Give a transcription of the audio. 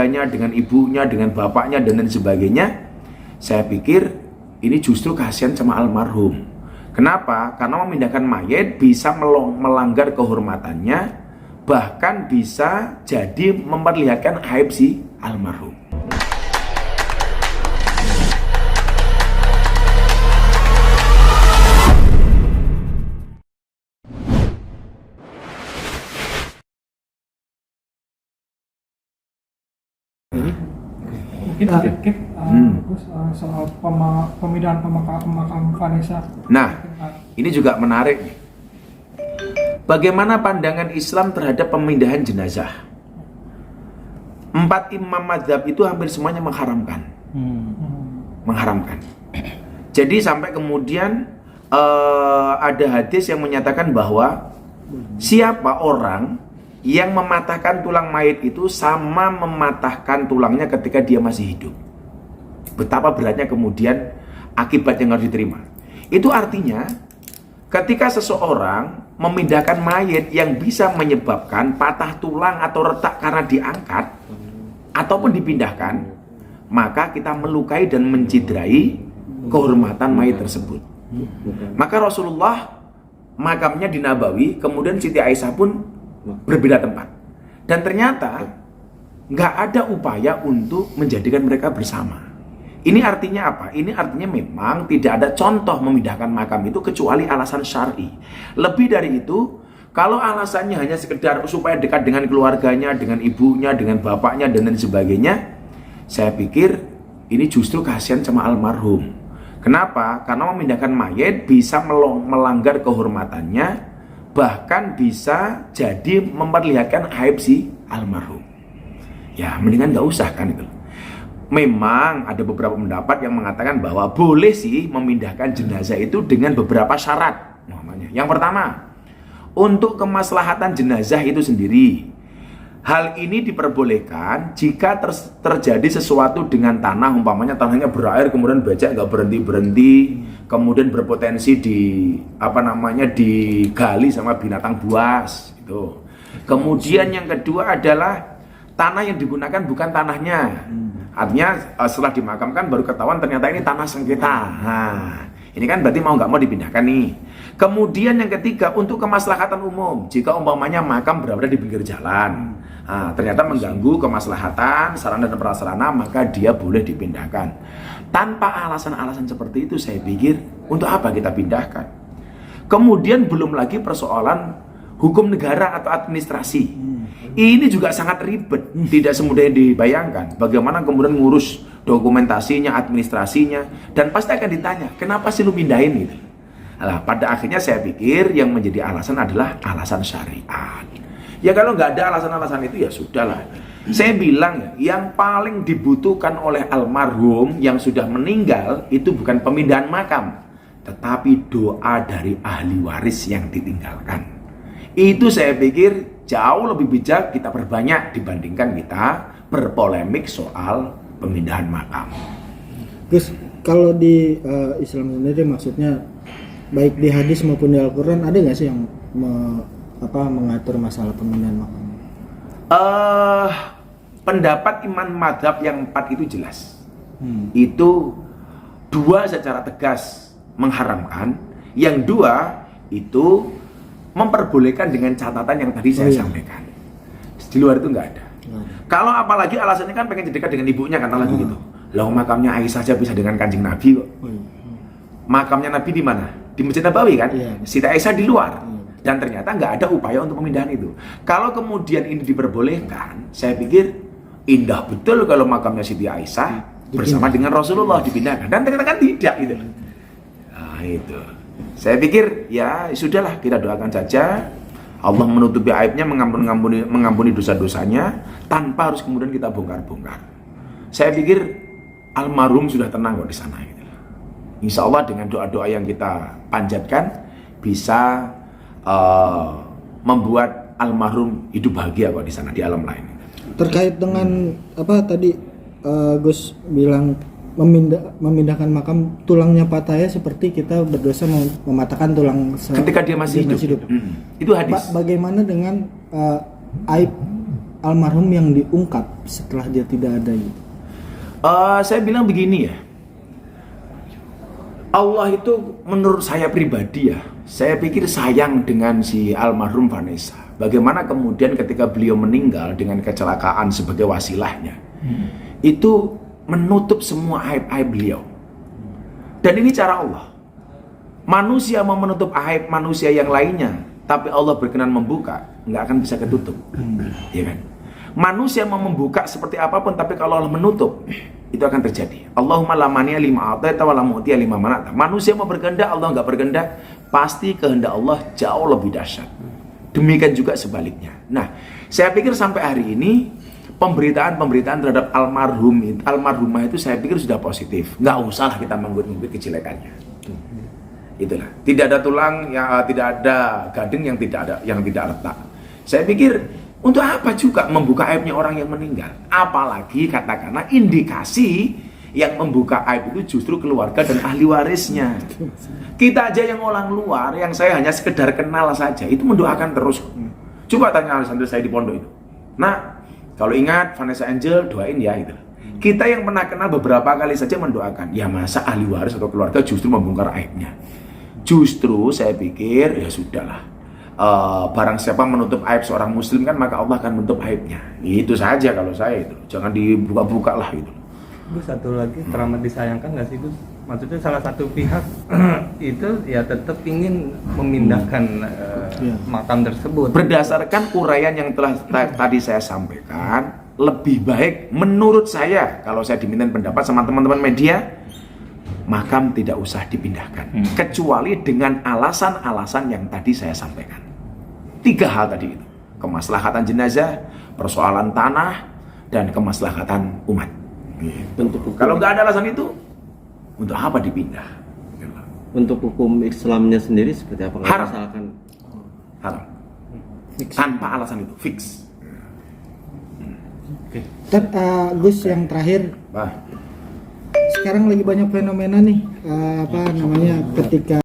keluarganya, dengan ibunya, dengan bapaknya, dan lain sebagainya. Saya pikir ini justru kasihan sama almarhum. Kenapa? Karena memindahkan mayat bisa melanggar kehormatannya, bahkan bisa jadi memperlihatkan aib si almarhum. Mungkin sedikit soal pemindahan pemakam Vanessa. Nah, ini juga menarik nih. Bagaimana pandangan Islam terhadap pemindahan jenazah? 4 imam mazhab itu hampir semuanya mengharamkan. Mengharamkan. Jadi sampai kemudian ada hadis yang menyatakan bahwa siapa orang yang mematahkan tulang mayat itu sama mematahkan tulangnya ketika dia masih hidup. Betapa beratnya kemudian akibat yang harus diterima. Itu artinya ketika seseorang memindahkan mayat yang bisa menyebabkan patah tulang atau retak karena diangkat ataupun dipindahkan, maka kita melukai dan menciderai kehormatan mayat tersebut. Maka Rasulullah makamnya di Nabawi, kemudian Siti Aisyah pun berbeda tempat, dan ternyata nggak ada upaya untuk menjadikan mereka bersama. Ini artinya apa? Ini artinya memang tidak ada contoh memindahkan makam itu kecuali alasan syar'i. Lebih dari itu, kalau alasannya hanya sekedar supaya dekat dengan keluarganya, dengan ibunya, dengan bapaknya, dan lain sebagainya, saya pikir ini justru kasihan sama almarhum. Kenapa? Karena memindahkan mayat bisa melanggar kehormatannya, bahkan bisa jadi memperlihatkan aib si almarhum. Ya, mendingan nggak usah kan itu. Memang ada beberapa pendapat yang mengatakan bahwa boleh sih memindahkan jenazah itu dengan beberapa syarat. Yang pertama, untuk kemaslahatan jenazah itu sendiri. Hal ini diperbolehkan jika terjadi sesuatu dengan tanah, umpamanya tanahnya berair kemudian becek nggak berhenti, kemudian berpotensi digali sama binatang buas itu. Kemudian yang kedua adalah tanah yang digunakan bukan tanahnya. Artinya setelah dimakamkan baru ketahuan ternyata ini tanah sengketa. Nah, ini kan berarti mau nggak mau dipindahkan nih. Kemudian yang ketiga, untuk kemaslahatan umum. Jika umpamanya makam berada di pinggir jalan, ternyata mengganggu kemaslahatan sarana dan prasarana, maka dia boleh dipindahkan. Tanpa alasan-alasan seperti itu, saya pikir untuk apa kita pindahkan? Kemudian belum lagi persoalan hukum negara atau administrasi. Ini juga sangat ribet, tidak semudah yang dibayangkan. Bagaimana kemudian ngurus dokumentasinya, administrasinya, dan pasti akan ditanya, kenapa sih lu pindahin gitu? Nah, pada akhirnya saya pikir yang menjadi alasan adalah alasan syariat. Ya kalau nggak ada alasan-alasan itu ya sudahlah. Saya bilang ya, yang paling dibutuhkan oleh almarhum yang sudah meninggal itu bukan pemindahan makam, tetapi doa dari ahli waris yang ditinggalkan. Itu saya pikir jauh lebih bijak kita perbanyak dibandingkan kita berpolemik soal pemindahan makam. Terus kalau di Islam sendiri maksudnya baik di hadis maupun di Al-Quran ada nggak sih yang mengatur masalah pemindahan makam? Pendapat imam madhab yang 4 itu jelas. Itu 2 secara tegas mengharamkan, yang 2 itu memperbolehkan dengan catatan yang tadi saya sampaikan. Di luar itu nggak ada. Kalau apalagi alasannya kan pengen dekat dengan ibunya, kata lagi gitu. Lah makamnya Aisyah saja bisa dengan Kanjeng Nabi kok. Makamnya Nabi di mana? Di Masjid Nabawi kan? Siti Aisyah di luar. Dan ternyata nggak ada upaya untuk pemindahan itu. Kalau kemudian ini diperbolehkan, saya pikir indah betul kalau makamnya Siti Aisyah bersama dengan Rasulullah dipindahkan. Dan ternyata kan tidak gitu. Nah itu. Saya pikir ya sudahlah, kita doakan saja Allah menutupi aibnya, mengampuni dosa-dosanya tanpa harus kemudian kita bongkar-bongkar. Saya pikir almarhum sudah tenang kok di sana gitu. Insya Allah dengan doa-doa yang kita panjatkan bisa membuat almarhum hidup bahagia kok di sana di alam lain. Terkait dengan apa tadi Gus bilang memindahkan makam tulangnya patah ya, seperti kita berdosa mematahkan tulang ketika dia masih hidup. Itu hadis. Bagaimana dengan aib almarhum yang diungkap setelah dia tidak ada gitu? Saya bilang begini ya, Allah itu menurut saya pribadi ya, saya pikir sayang dengan si almarhum Vanessa. Bagaimana kemudian ketika beliau meninggal dengan kecelakaan sebagai wasilahnya, itu menutup semua aib-aib beliau. Dan ini cara Allah. Manusia mau menutup aib manusia yang lainnya, tapi Allah berkenan membuka, nggak akan bisa ketutup. Ya kan? Manusia mau membuka seperti apapun, tapi kalau Allah menutup, itu akan terjadi. Allahumma la mani'a lima a'taita wa la mu'tiya lima mana'ta. Manusia mau berkehendak, Allah nggak berkehendak, pasti kehendak Allah jauh lebih dahsyat. Demikian juga sebaliknya. Nah, saya pikir sampai hari ini pemberitaan terhadap almarhumah itu saya pikir sudah positif. Nggak usah kita mengungkit kejelekannya. Itulah. Tidak ada tulang, ya, tidak ada gading yang tidak retak. Saya pikir untuk apa juga membuka aibnya orang yang meninggal? Apalagi katakanlah indikasi yang membuka aib itu justru keluarga dan ahli warisnya. Kita aja yang orang luar, yang saya hanya sekedar kenal saja, itu mendoakan terus. Coba tanya Alexander saya di pondok itu. Nah, kalau ingat Vanessa Angel, doain ya itu. Kita yang pernah kenal beberapa kali saja mendoakan. Ya masa ahli waris atau keluarga justru membongkar aibnya? Justru saya pikir ya sudahlah. Barang siapa menutup aib seorang muslim kan maka Allah akan menutup aibnya. Itu saja kalau saya itu. Jangan dibuka-buka lah itu. Gus, satu lagi teramat disayangkan nggak sih Gus? Maksudnya salah satu pihak itu ya tetap ingin memindahkan makam tersebut. Berdasarkan uraian yang telah tadi saya sampaikan, lebih baik menurut saya kalau saya dimintain pendapat sama teman-teman media, makam tidak usah dipindahkan. Kecuali dengan alasan-alasan yang tadi saya sampaikan. 3 hal tadi itu. Kemaslahatan jenazah, persoalan tanah, dan kemaslahatan umat. Kalau nggak ada alasan itu, untuk apa dipindah? Untuk hukum Islamnya sendiri seperti apa? Haram. Misalkan Haram. Tanpa alasan itu, fix. Gus, yang terakhir, Bah. sekarang lagi banyak fenomena nih, ketika